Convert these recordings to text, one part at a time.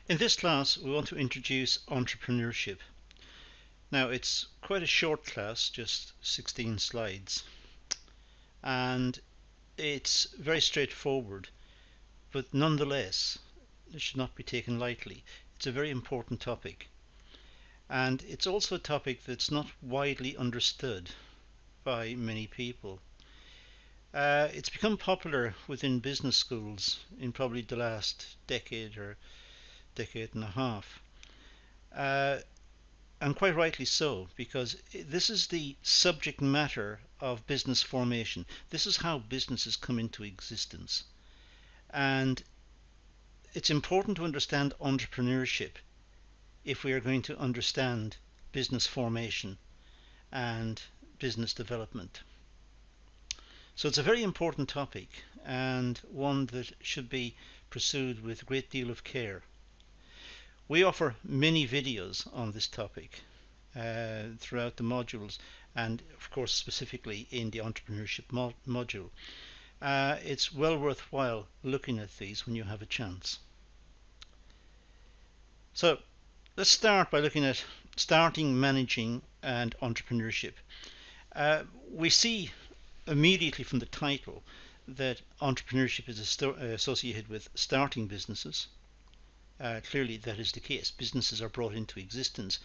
In this class, we want to introduce entrepreneurship. Now, it's quite a short class, just 16 slides, and it's very straightforward, but nonetheless, it should not be taken lightly. It's a very important topic, and it's also a topic that's not widely understood by many people. It's become popular within business schools in probably the last decade or decade and a half. And quite rightly so, because this is the subject matter of business formation. This is how businesses come into existence. And it's important to understand entrepreneurship if we are going to understand business formation and business development. So it's a very important topic and one that should be pursued with a great deal of care. We offer many videos on this topic throughout the modules, and of course specifically in the entrepreneurship module. It's well worthwhile looking at these when you have a chance. So let's start by looking at starting, managing and entrepreneurship. We see immediately from the title that entrepreneurship is associated with starting businesses. Clearly that is the case. Businesses are brought into existence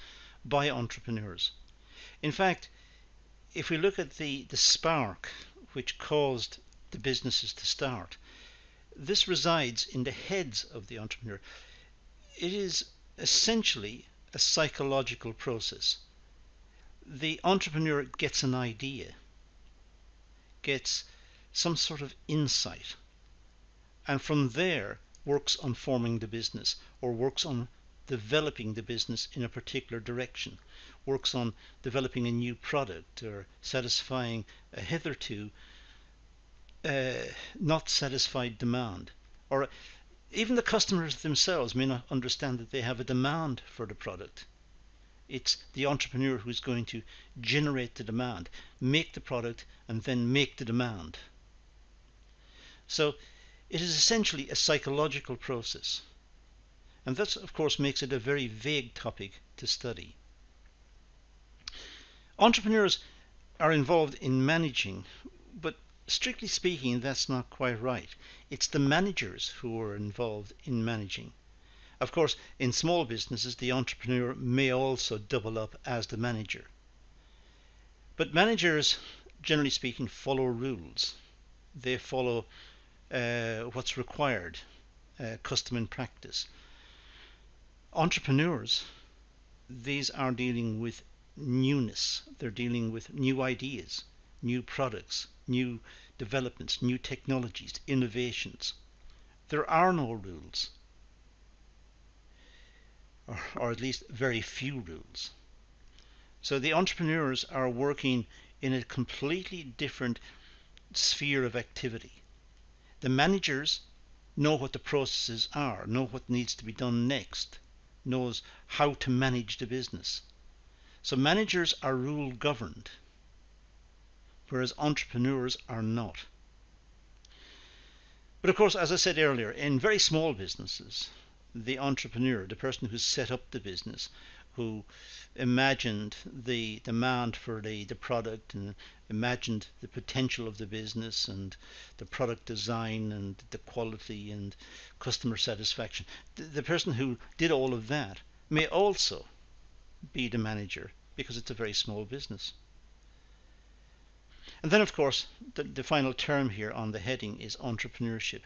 by entrepreneurs. In fact, if we look at the spark which caused the businesses to start, this resides in the heads of the entrepreneur. It is essentially a psychological process. The entrepreneur gets an idea, gets some sort of insight, and from there works on forming the business, or works on developing the business in a particular direction, works on developing a new product or satisfying a hitherto not satisfied demand. Or even the customers themselves may not understand that they have a demand for the product. It's the entrepreneur who's going to generate the demand, make the product, and then make the demand. So it is essentially a psychological process. And that, of course, makes it a very vague topic to study. Entrepreneurs are involved in managing, but strictly speaking, that's not quite right. It's the managers who are involved in managing. Of course, in small businesses, the entrepreneur may also double up as the manager. But managers, generally speaking, follow rules. They follow what's required, custom and practice. Entrepreneurs, these are dealing with newness. They're dealing with new ideas, new products, new developments, new technologies, innovations. There are no rules, or at least very few rules. So the entrepreneurs are working in a completely different sphere of activity. The managers know what the processes are, know what needs to be done next, knows how to manage the business. So managers are rule governed, whereas entrepreneurs are not. But of course, as I said earlier, in very small businesses, the entrepreneur, the person who set up the business, who imagined the demand for the product and imagined the potential of the business and the product design and the quality and customer satisfaction, the person who did all of that may also be the manager, because it's a very small business. And then, of course, the final term here on the heading is entrepreneurship.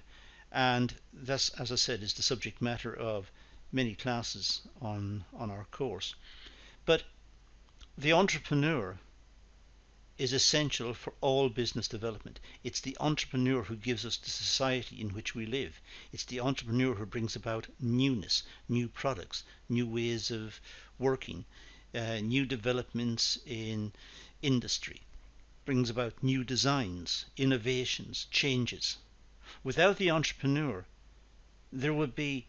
And this, as I said, is the subject matter of many classes on our course. But the entrepreneur is essential for all business development. It's the entrepreneur who gives us the society in which we live. It's the entrepreneur who brings about newness, new products, new ways of working, new developments in industry, brings about new designs, innovations, changes. Without the entrepreneur, there would be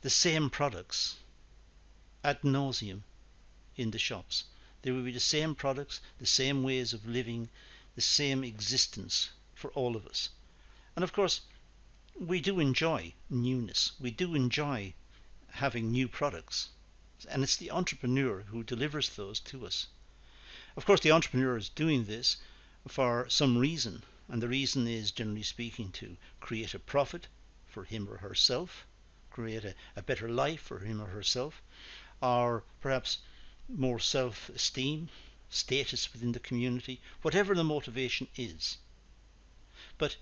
the same products ad nauseum in the shops. There would be the same products, the same ways of living, the same existence for all of us. And of course, we do enjoy newness. We do enjoy having new products. And it's the entrepreneur who delivers those to us. Of course, the entrepreneur is doing this for some reason, and the reason is, generally speaking, to create a profit for him or herself, create a better life for him or herself, or perhaps more self-esteem, status within the community, whatever the motivation is. But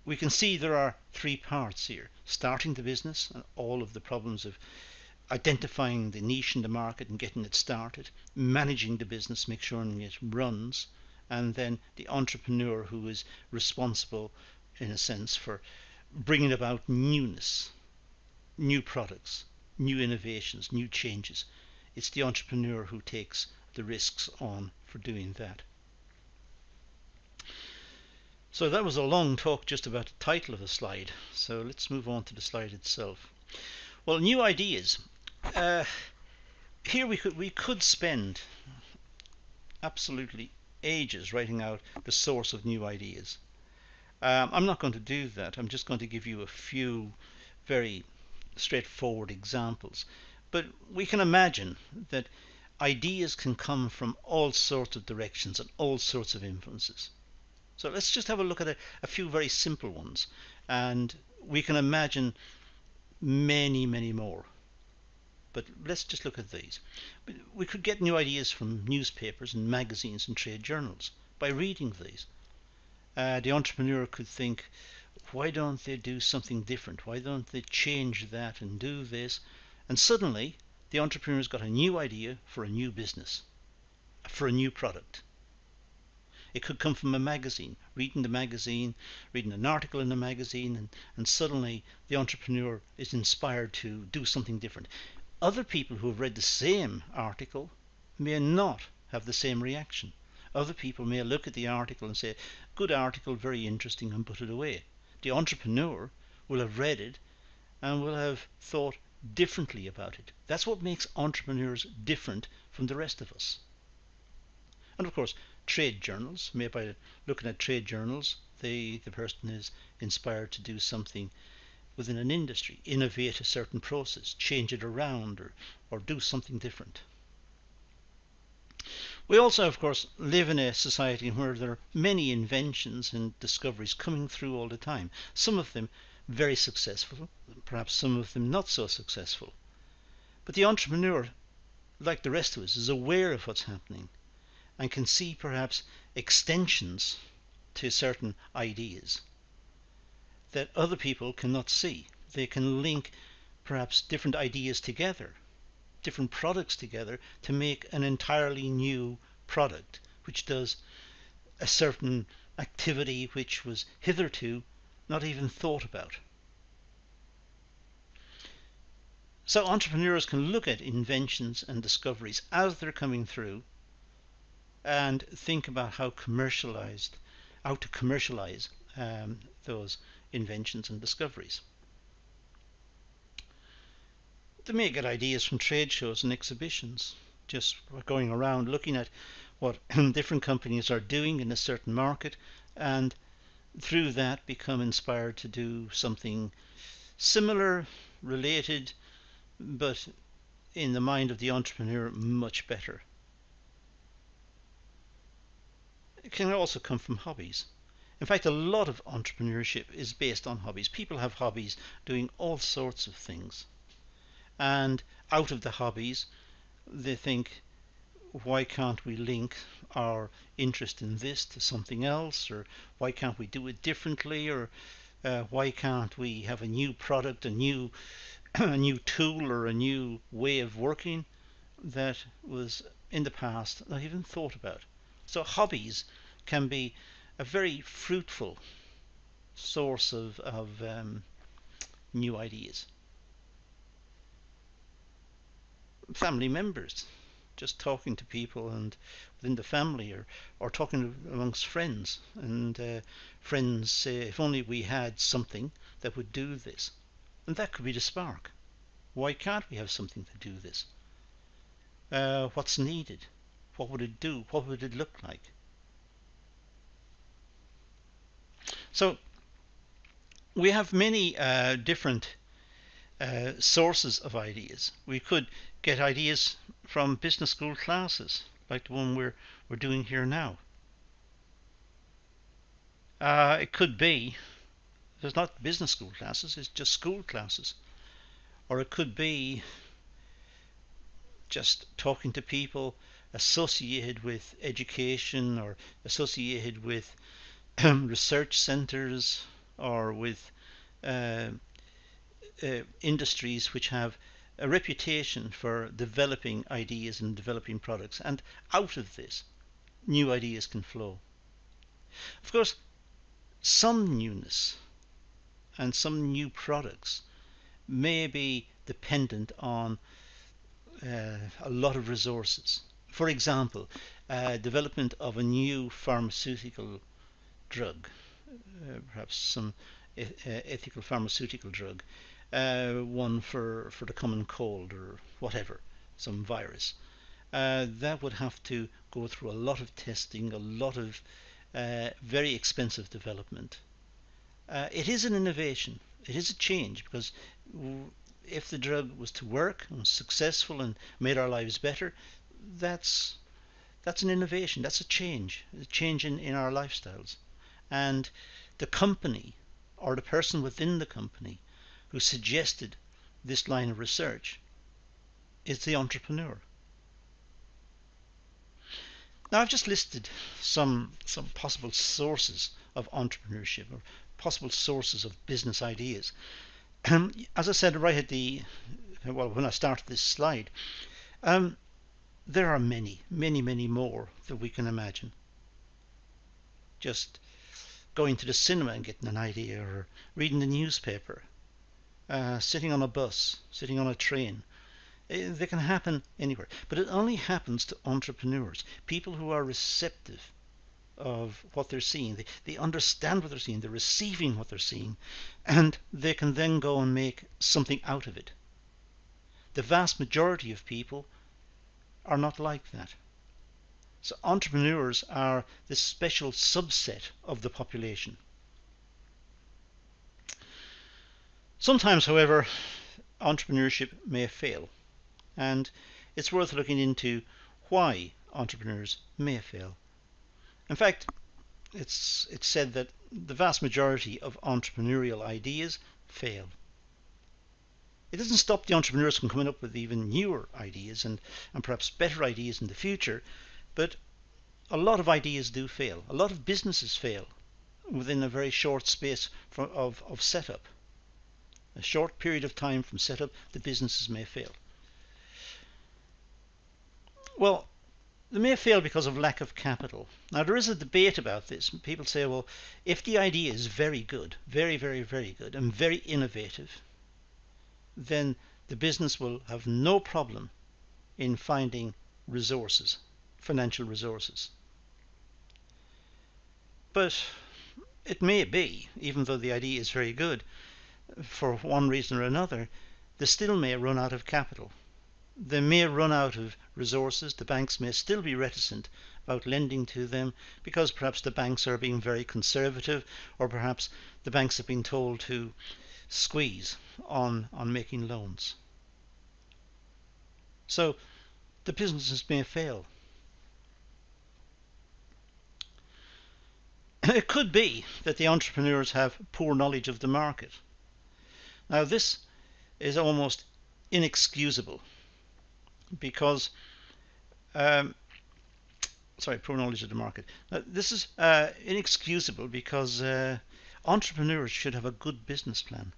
we can see there are three parts here: starting the business and all of the problems of identifying the niche in the market and getting it started, managing the business, make sure it runs, and then the entrepreneur who is responsible, in a sense, for bringing about newness, new products, new innovations, new changes. It's the entrepreneur who takes the risks on for doing that. So that was a long talk just about the title of the slide. So let's move on to the slide itself. Well, new ideas. Here we could spend absolutely ages writing out the source of new ideas. I'm not going to do that. I'm just going to give you a few very straightforward examples. But we can imagine that ideas can come from all sorts of directions and all sorts of influences. So let's just have a look at a few very simple ones, and we can imagine many, many more. But let's just look at these. We could get new ideas from newspapers and magazines and trade journals by reading these. The entrepreneur could think, why don't they do something different? Why don't they change that and do this? And suddenly the entrepreneur's got a new idea for a new business, for a new product. It could come from a magazine, reading the magazine, reading an article in the magazine, and suddenly the entrepreneur is inspired to do something different. Other people who have read the same article may not have the same reaction. Other people may look at the article and say, good article, very interesting, and put it away. The entrepreneur will have read it and will have thought differently about it. That's what makes entrepreneurs different from the rest of us. And of course, trade journals, maybe by looking at trade journals, the person is inspired to do something within an industry, innovate a certain process, change it around, or do something different. We also, of course, live in a society where there are many inventions and discoveries coming through all the time. Some of them very successful, perhaps some of them not so successful. But the entrepreneur, like the rest of us, is aware of what's happening and can see perhaps extensions to certain ideas that other people cannot see. They can link perhaps different ideas together, different products together, to make an entirely new product which does a certain activity which was hitherto not even thought about. So entrepreneurs can look at inventions and discoveries as they're coming through and think about how to commercialize those inventions and discoveries. They may get ideas from trade shows and exhibitions, just going around looking at what different companies are doing in a certain market, and through that become inspired to do something similar, related, but in the mind of the entrepreneur much better. It can also come from hobbies. In fact, a lot of entrepreneurship is based on hobbies. People have hobbies doing all sorts of things. And out of the hobbies, they think, why can't we link our interest in this to something else? Or why can't we do it differently? Or why can't we have a new product, a new tool, or a new way of working that was in the past not even thought about? So hobbies can be a very fruitful source of new ideas. Family members, just talking to people and within the family, or talking amongst friends, and friends say, if only we had something that would do this. And that could be the spark. Why can't we have something to do this? What's needed? What would it do? What would it look like? So we have many different sources of ideas. We could get ideas from business school classes, like the one we're doing here now. It could be there's not business school classes; it's just school classes, or it could be just talking to people associated with education or associated with research centers or with uh, industries which have a reputation for developing ideas and developing products, and out of this new ideas can flow. Of course, some newness and some new products may be dependent on a lot of resources. For example, development of a new pharmaceutical drug, perhaps some ethical pharmaceutical drug, one for the common cold or whatever, some virus. That would have to go through a lot of testing, a lot of very expensive development. It is an innovation. It is a change because if the drug was to work and was successful and made our lives better, that's that's an innovation. That's a change in our lifestyles. And the company or the person within the company who suggested this line of research is the entrepreneur. Now I've just listed some possible sources of entrepreneurship or possible sources of business ideas. As I said right at the when I started this slide, um, there are many more that we can imagine. Just going to the cinema and getting an idea, or reading the newspaper, sitting on a bus, sitting on a train. They can happen anywhere, but it only happens to entrepreneurs, people who are receptive of what they're seeing. They understand what they're seeing, they're receiving what they're seeing, and they can then go and make something out of it. The vast majority of people are not like that. So entrepreneurs are this special subset of the population. Sometimes, however, entrepreneurship may fail, and it's worth looking into why entrepreneurs may fail. In fact, it's said that the vast majority of entrepreneurial ideas fail. It doesn't stop the entrepreneurs from coming up with even newer ideas and perhaps better ideas in the future, but a lot of ideas do fail. A lot of businesses fail within a very short space of setup. A short period of time from setup, the businesses may fail. Well, they may fail because of lack of capital. Now, there is a debate about this. People say, well, if the idea is very good, very good, and very innovative, then the business will have no problem in finding resources, financial resources. But it may be, even though the idea is very good, for one reason or another, they still may run out of capital. They may run out of resources. The banks may still be reticent about lending to them because perhaps the banks are being very conservative, or perhaps the banks have been told to squeeze on making loans. So the businesses may fail. It could be that the entrepreneurs have poor knowledge of the market. Now, this is almost inexcusable because, poor knowledge of the market. Now, this is inexcusable because entrepreneurs should have a good business plan.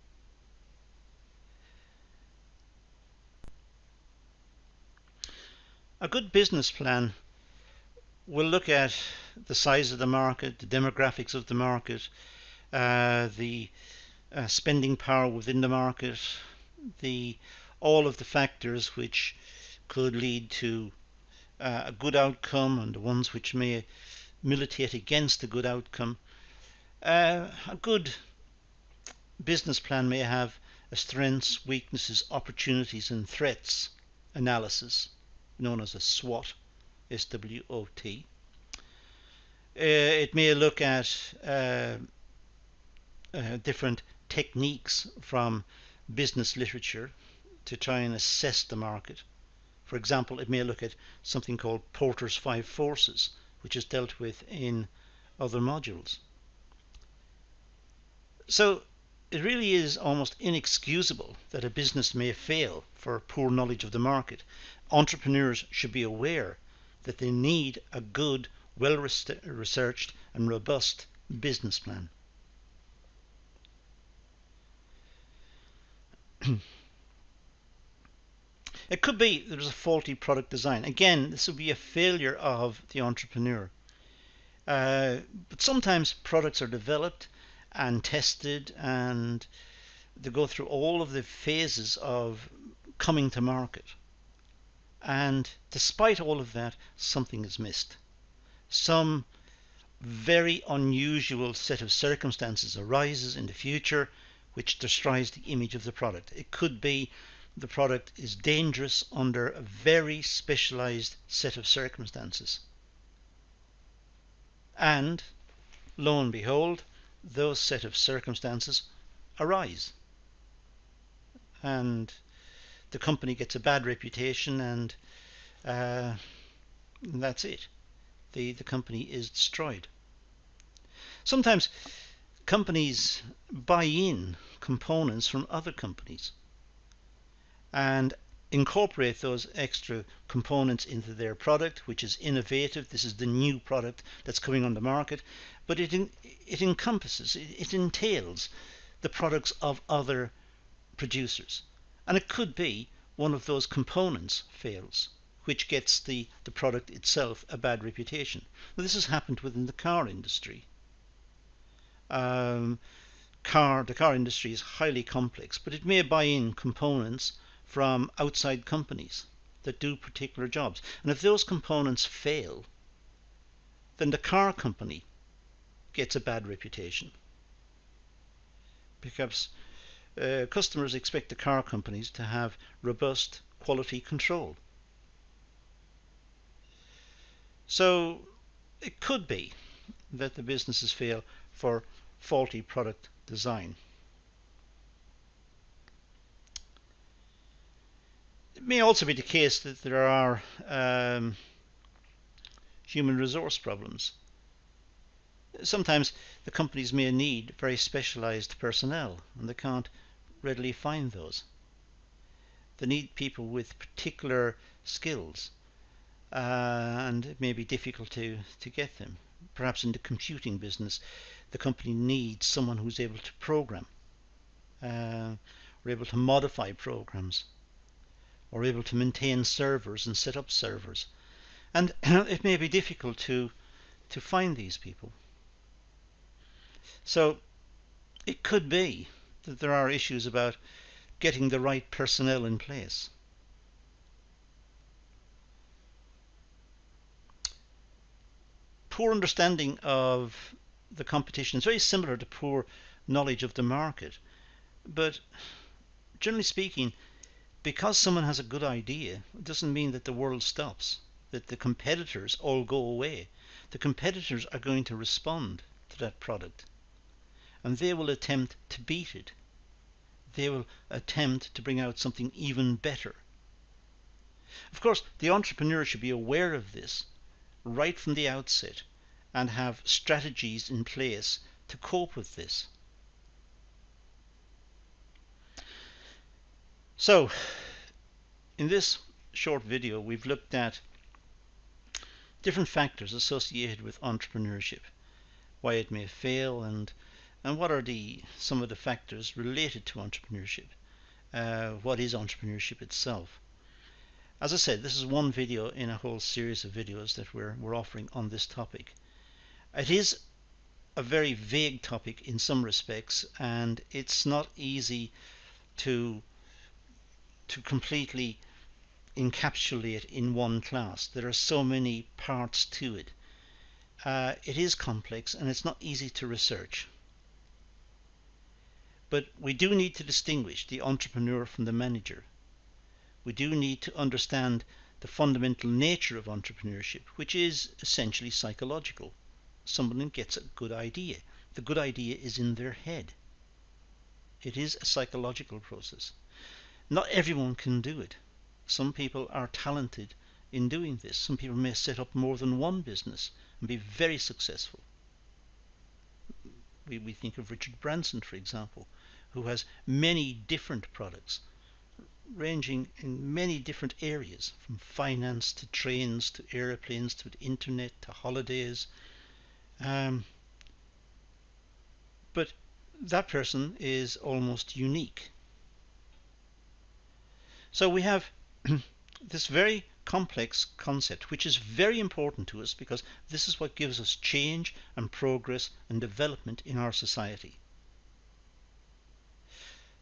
A good business plan will look at the size of the market, the demographics of the market, the spending power within the market, all of the factors which could lead to a good outcome and the ones which may militate against a good outcome. A good business plan may have a strengths, weaknesses, opportunities and threats analysis known as a SWOT, SWOT. It may look at different techniques from business literature to try and assess the market. For example, it may look at something called Porter's 5 Forces, which is dealt with in other modules. So it really is almost inexcusable that a business may fail for poor knowledge of the market. Entrepreneurs should be aware that they need a good, well-researched and robust business plan. It could be there's a faulty product design. Again, this would be a failure of the entrepreneur. But sometimes products are developed and tested and they go through all of the phases of coming to market. And despite all of that, something is missed. Some very unusual set of circumstances arises in the future which destroys the image of the product. It could be the product is dangerous under a very specialized set of circumstances. And lo and behold, those set of circumstances arise. And the company gets a bad reputation and that's it. The company is destroyed. Sometimes companies buy in components from other companies and incorporate those extra components into their product, which is innovative. This is the new product that's coming on the market, but it encompasses, it entails the products of other producers. And it could be one of those components fails, which gets the product itself a bad reputation. Now, this has happened within the car industry. The car industry is highly complex, but it may buy in components from outside companies that do particular jobs. And if those components fail, then the car company gets a bad reputation. Because customers expect the car companies to have robust quality control. So it could be that the businesses fail for faulty product design. It may also be the case that there are human resource problems. Sometimes the companies may need very specialized personnel and they can't readily find those. They need people with particular skills and it may be difficult to get them. Perhaps in the computing business, the company needs someone who's able to program, or able to modify programs, or able to maintain servers and set up servers. And it may be difficult to find these people. So it could be that there are issues about getting the right personnel in place. Poor understanding of the competition is very similar to poor knowledge of the market. But generally speaking, because someone has a good idea, it doesn't mean that the world stops, that the competitors all go away. The competitors are going to respond to that product and they will attempt to beat it. They will attempt to bring out something even better. Of course, the entrepreneur should be aware of this right from the outset and have strategies in place to cope with this. So, in this short video, we've looked at different factors associated with entrepreneurship, why it may fail, and what are some of the factors related to entrepreneurship. What is entrepreneurship itself? As I said, this is one video in a whole series of videos that we're offering on this topic. It is a very vague topic in some respects, and it's not easy to completely encapsulate in one class. There are so many parts to it. It is complex and it's not easy to research. But we do need to distinguish the entrepreneur from the manager. We do need to understand the fundamental nature of entrepreneurship, which is essentially psychological. Someone gets a good idea. The good idea is in their head. It is a psychological process. Not everyone can do it. Some people are talented in doing this. Some people may set up more than one business and be very successful. We think of Richard Branson, for example, who has many different products ranging in many different areas, from finance to trains to airplanes to the internet to holidays. But that person is almost unique. So we have this very complex concept, which is very important to us because this is what gives us change and progress and development in our society.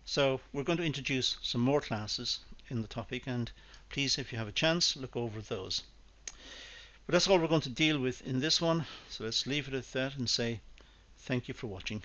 So we're going to introduce some more classes in the topic, and please, if you have a chance, look over those. But that's all we're going to deal with in this one, so let's leave it at that and say thank you for watching.